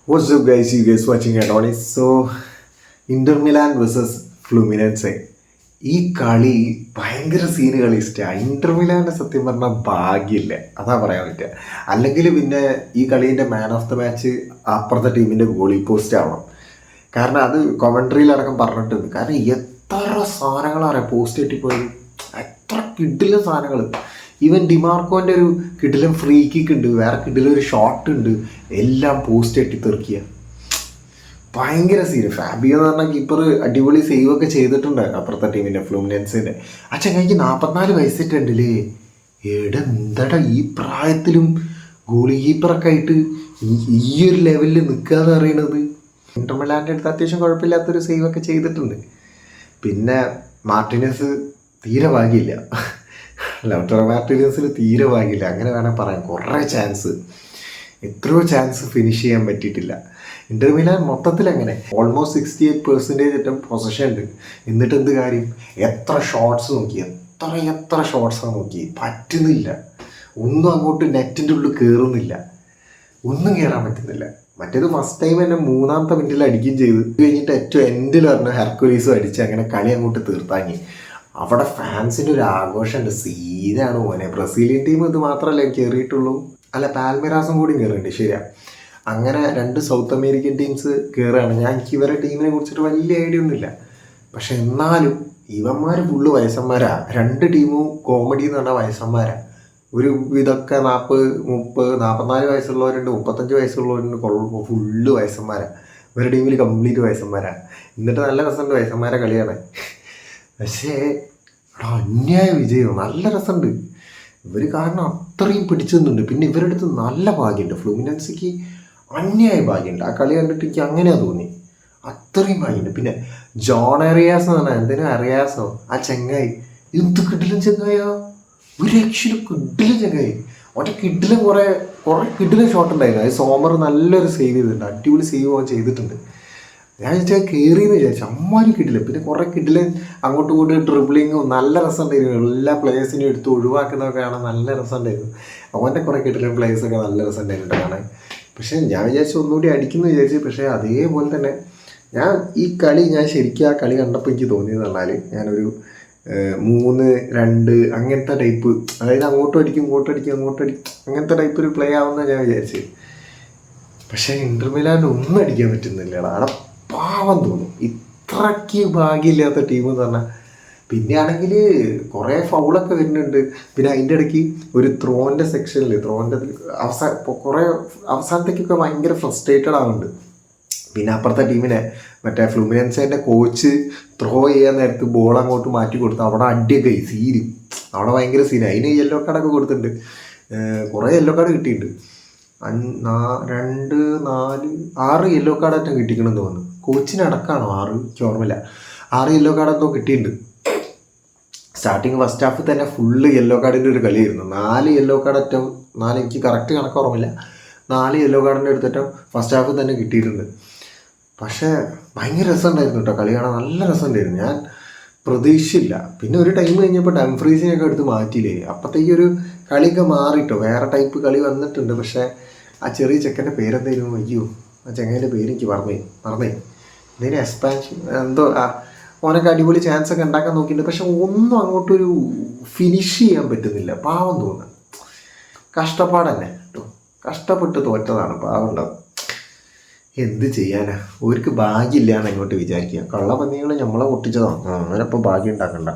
What's up, guys? You guys watching Adonis. So, Inter Milan versus ഫ്ലൂമിനൻസ്. ഈ കളി ഭയങ്കര scene കളി ഇഷ്ടമാണ്. ഇന്റർ മിലാൻ്റെ സത്യം പറഞ്ഞാൽ ഭാഗ്യമില്ല, അതാ പറയാൻ പറ്റുക. അല്ലെങ്കിൽ പിന്നെ ഈ കളീൻ്റെ മാൻ ഓഫ് ദ മാച്ച് അപ്പുറത്തെ ടീമിൻ്റെ ഗോളി പോസ്റ്റ് ആവണം. കാരണം അത് കൊമൻട്രിയിലടക്കം പറഞ്ഞിട്ടുണ്ട്. കാരണം എത്ര സാധനങ്ങളാണ് പോസ്റ്റ് കിട്ടിപ്പോയത്, എത്ര കിഡിലെ സാധനങ്ങൾ. ഈവൻ ഡിമാർക്കോൻ്റെ ഒരു കിഡിലും ഫ്രീ കിക്ക് ഉണ്ട്, വേറെ കിഡിലൊരു ഷോട്ട് ഉണ്ട്, എല്ലാം പോസ്റ്റ് കെട്ടി തെറിക്കുക. ഭയങ്കര സീന്. ഫാബിയോ എന്ന് പറഞ്ഞാൽ കീപ്പർ അടിപൊളി സേവ് ഒക്കെ ചെയ്തിട്ടുണ്ട് അപ്പുറത്തെ ടീമിൻ്റെ ഫ്ലൂമിനൻസിൻ്റെ. ആ ചങ്ങായിക്ക് 44 വയസ്സിട്ടുണ്ടല്ലേ. എന്താടാ ഈ പ്രായത്തിലും ഗോളി കീപ്പറൊക്കെ ആയിട്ട് ഈ ഒരു ലെവലിൽ നിൽക്കാന്ന് അറിയണത്. ഇന്റർ മിലാൻ്റെ അടുത്ത് അത്യാവശ്യം കുഴപ്പമില്ലാത്തൊരു സേവ് ഒക്കെ ചെയ്തിട്ടുണ്ട്. പിന്നെ മാർട്ടിനസ് തീരെ ഭാഗ്യമില്ല. ലൗട്ടറോ മാർട്ടിനസിന് തീരെ ഭാഗ്യമില്ല, അങ്ങനെ വേണം പറയാൻ. കുറേ ചാൻസ്, എത്രയോ ചാൻസ് ഫിനിഷ് ചെയ്യാൻ പറ്റിയിട്ടില്ല. ഇന്റർ മിലാൻ മൊത്തത്തിൽ അങ്ങനെ ഓൾമോസ്റ്റ് 68% പൊസഷൻ ഉണ്ട്. എന്നിട്ട് എന്ത് കാര്യം? എത്ര ഷോട്ട്സ് നോക്കി, എത്ര ഷോട്ട്സാണ് നോക്കി, പറ്റുന്നില്ല. ഒന്നും അങ്ങോട്ട് നെറ്റിൻ്റെ ഉള്ളിൽ കയറുന്നില്ല, ഒന്നും കയറാൻ പറ്റുന്നില്ല. മറ്റേത് ഫസ്റ്റ് ടൈം തന്നെ 3-ാമത്തെ മിനിറ്റിൽ അടിക്കുകയും ചെയ്തു. കഴിഞ്ഞിട്ട് ഏറ്റവും എൻഡിൽ പറഞ്ഞ ഹെർക്കുലീസും അടിച്ച് അങ്ങനെ കളി അങ്ങോട്ട് തീർത്താങ്ങി. അവിടെ ഫാൻസിൻ്റെ ഒരു ആഘോഷമുണ്ട്, സീനാണ് മോനെ. ബ്രസീലിയൻ ടീം ഇത് മാത്രമല്ല കയറിയിട്ടുള്ളൂ, അല്ല പാൽമിറാസും കൂടി കയറിയിട്ടുണ്ട്, ശരിയാ. അങ്ങനെ 2 സൗത്ത് അമേരിക്കൻ ടീംസ് കയറുകയാണ്. എനിക്ക് ഇവരെ ടീമിനെ കുറിച്ചിട്ട് വലിയ ഐഡിയ ഒന്നുമില്ല. പക്ഷെ എന്നാലും ഇവന്മാർ ഫുള്ള് വയസ്സന്മാരാ. 2 ടീമും കോമഡി എന്ന് പറഞ്ഞാൽ വയസ്സന്മാരാ. ഒരു ഇതൊക്കെ 40, 30, 44 വയസ്സുള്ളവരുണ്ട്, 35 വയസ്സുള്ളവരുണ്ട്, ഫുള്ള് വയസ്സന്മാരാ. ഇവരുടെ ടീമിൽ കംപ്ലീറ്റ് വയസ്സന്മാരാ. എന്നിട്ട് നല്ല രസമുണ്ട് വയസ്സന്മാരെ കളിയാണ്. പക്ഷേ അന്യായ വിജയം, നല്ല രസമുണ്ട്. ഇവർ കാരണം അത്രയും പിടിച്ചു നിന്നുണ്ട്. പിന്നെ ഇവരുടെ അടുത്ത് നല്ല ഭാഗ്യമുണ്ട്. ഫ്ലൂമിനൻസിക്ക് അന്യായ ഭാഗ്യമുണ്ട്. ആ കളി കണ്ടിട്ട് എനിക്ക് അങ്ങനെയാണ് തോന്നി, അത്രയും ഭാഗ്യമുണ്ട്. പിന്നെ ജോൺ എറിയാസ് എന്ന് പറഞ്ഞാൽ എന്തിനും അറിയാസോ, ആ ചെങ്ങായി എന്ത് കിഡിലും ചെങ്ങായോ, ഒരു രക്ഷയിലും കിഡിലും ചെങ്ങായി. അവൻ്റെ കിഡിലും കുറേ കിഡിലും ഷോട്ട് ഉണ്ടായിരുന്നു. അത് സോമർ നല്ലൊരു സേവ് ചെയ്തിട്ടുണ്ട്, അടിപൊളി സേവ് അവൻ ചെയ്തിട്ടുണ്ട്. ഞാൻ വിചാരിച്ചാൽ കയറിയെന്ന് വിചാരിച്ചു, അമ്മാരും കിട്ടില്ല. പിന്നെ കുറേ കിട്ടില്ല അങ്ങോട്ടും ഇങ്ങോട്ടും ഡ്രിബിളിങ്ങും നല്ല രസമുണ്ടായിരുന്നു. എല്ലാ പ്ലേയേഴ്സിനെയും എടുത്ത് ഒഴിവാക്കുന്നതൊക്കെ കാണാൻ നല്ല രസമുണ്ടായിരുന്നു. അവൻ്റെ കുറേ കിട്ടില്ല പ്ലേയേഴ്സൊക്കെ നല്ല രസമുണ്ടായിരുന്നു കാണാൻ. പക്ഷേ ഞാൻ വിചാരിച്ചു ഒന്നുകൂടി അടിക്കുന്നു വിചാരിച്ചു. പക്ഷേ അതേപോലെ തന്നെ ഞാൻ ഈ കളി ശരിക്കും ആ കളി കണ്ടപ്പോൾ എനിക്ക് തോന്നിയെന്ന് പറഞ്ഞാൽ ഞാനൊരു 3-2 അങ്ങനത്തെ ടൈപ്പ്, അതായത് അങ്ങോട്ടും അടിക്കും ഇങ്ങോട്ടും അടിക്കും അങ്ങനത്തെ ടൈപ്പ് ഒരു പ്ലേ ആവുമെന്നാണ് ഞാൻ വിചാരിച്ചത്. പക്ഷേ ഇന്റർ മിലാൻ ഒന്നും അടിക്കാൻ പറ്റുന്നില്ല. അവിടെ പാവം തോന്നും, ഇത്രയ്ക്ക് ഭാഗ്യമില്ലാത്ത ടീം എന്ന് പറഞ്ഞാൽ. പിന്നെ ആണെങ്കിൽ കുറേ ഫൗളൊക്കെ വരുന്നുണ്ട്. പിന്നെ അതിൻ്റെ ഇടയ്ക്ക് ഒരു ത്രോൻ്റെ സെക്ഷനിൽ കുറേ അവസാനത്തേക്കൊക്കെ ഭയങ്കര ഫ്രസ്ട്രേറ്റഡ് ആവുന്നുണ്ട്. പിന്നെ അപ്പുറത്തെ ടീമിനെ മറ്റേ ഫ്ലൂമിനൻസിൻ്റെ കോച്ച് ത്രോ ചെയ്യാൻ നേരത്ത് ബോൾ അങ്ങോട്ട് മാറ്റി കൊടുത്തു. അവിടെ അടിയൊക്കെ സീന്, അവിടെ ഭയങ്കര സീന്. അതിന് യെല്ലോ കാർഡൊക്കെ കൊടുത്തിട്ടുണ്ട്, കുറേ യെല്ലോ കാർഡ് കിട്ടിയിട്ടുണ്ട്. 2, 4, 6 യെല്ലോ കാർഡായിട്ടും കിട്ടിക്കണമെന്ന് തോന്നുന്നു. കോച്ചിനടക്കാണോ 6, എനിക്ക് ഓർമ്മയില്ല. 6 യെല്ലോ കാർഡെന്തോ കിട്ടിയിട്ടുണ്ട്. സ്റ്റാർട്ടിങ് ഫസ്റ്റ് ഹാഫ് തന്നെ ഫുള്ള് യെല്ലോ കാർഡിൻ്റെ ഒരു കളിയായിരുന്നു. 4 യെല്ലോ കാർഡ് ഏറ്റവും 4, എനിക്ക് കറക്റ്റ് കണക്ക് ഓർമ്മയില്ല. 4 യെല്ലോ കാർഡിൻ്റെ അടുത്തേറ്റവും ഫസ്റ്റ് ഹാഫ് തന്നെ കിട്ടിയിട്ടുണ്ട്. പക്ഷേ ഭയങ്കര രസമുണ്ടായിരുന്നു കേട്ടോ, കളി കാണാൻ നല്ല രസമുണ്ടായിരുന്നു. ഞാൻ പ്രതീക്ഷിച്ചില്ല. പിന്നെ ഒരു ടൈം കഴിഞ്ഞപ്പോൾ ഡംഫ്രീസിനെയൊക്കെ എടുത്ത് മാറ്റിയില്ലേ, അപ്പോഴത്തേക്കൊരു കളിയൊക്കെ മാറിയിട്ടോ, വേറെ ടൈപ്പ് കളി വന്നിട്ടുണ്ട്. പക്ഷേ ആ ചെറിയ ചെക്കൻ്റെ പേരെന്തായിരുന്നു, അയ്യോ ആ ചെങ്ങൻ്റെ പേര് എനിക്ക് മറന്നേ എന്തെങ്കിലും എക്സ്പാൻഷൻ എന്തോ. ഓനൊക്കെ അടിപൊളി ചാൻസ് ഒക്കെ ഉണ്ടാക്കാൻ നോക്കിയിട്ടുണ്ട്. പക്ഷെ ഒന്നും അങ്ങോട്ടൊരു ഫിനിഷ് ചെയ്യാൻ പറ്റുന്നില്ല. പാവം തോന്നുന്നു, കഷ്ടപ്പാട് തന്നെ കേട്ടോ, കഷ്ടപ്പെട്ട് തോറ്റതാണ്. പാവം ഉണ്ടാവും, എന്ത് ചെയ്യാനാ. അവർക്ക് ഭാഗ്യമില്ല എന്ന് അങ്ങോട്ട് വിചാരിക്കുക. കള്ളപ്പന്നികൾ നമ്മളെ പൊട്ടിച്ചതാണ്, അങ്ങനെ ഇപ്പോൾ ഭാഗ്യം ഉണ്ടാക്കണ്ട.